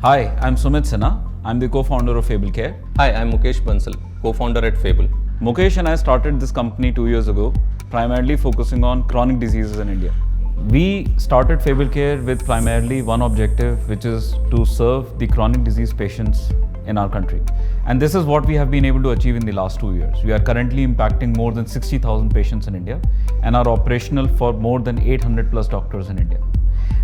Hi, I'm Sumit Sinha. I'm the co-founder of Fable Care. Hi, I'm Mukesh Bansal, co-founder at Fable. Mukesh and I started this company 2 years ago, primarily focusing on chronic diseases in India. We started Fable Care with primarily one objective, which is to serve the chronic disease patients in our country. And this is what we have been able to achieve in the last 2 years. We are currently impacting more than 60,000 patients in India and are operational for more than 800 plus doctors in India.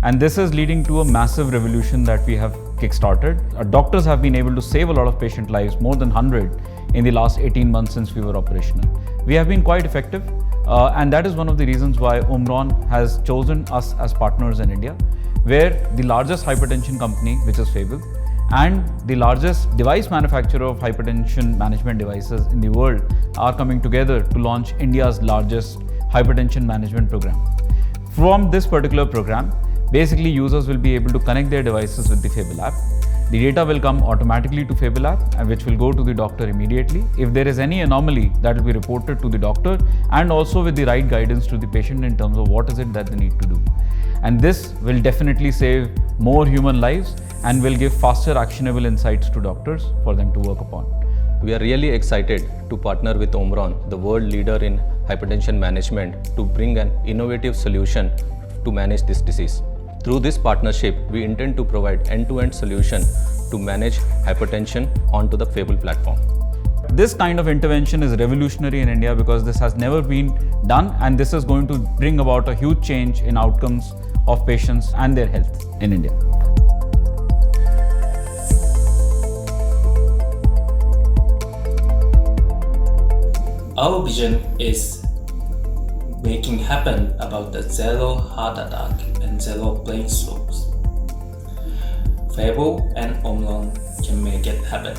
And this is leading to a massive revolution that we have kickstarted. Our doctors have been able to save a lot of patient lives, more than 100 in the last 18 months since we were operational. We have been quite effective, and that is one of the reasons why Omron has chosen us as partners in India, where the largest hypertension company, which is Fable, and the largest device manufacturer of hypertension management devices in the world are coming together to launch India's largest hypertension management program. From this particular program, basically users will be able to connect their devices with the Fable app. The data will come automatically to Fable app, and which will go to the doctor immediately. If there is any anomaly, that will be reported to the doctor and also with the right guidance to the patient in terms of what is it that they need to do. And this will definitely save more human lives and will give faster actionable insights to doctors for them to work upon. We are really excited to partner with Omron, the world leader in hypertension management, to bring an innovative solution to manage this disease. Through this partnership, we intend to provide end-to-end solution to manage hypertension onto the Fable platform. This kind of intervention is revolutionary in India because this has never been done, and this is going to bring about a huge change in outcomes of patients and their health in India. Our vision is making happen about the zero heart attack and zero brain strokes. Fable and Omron can make it happen.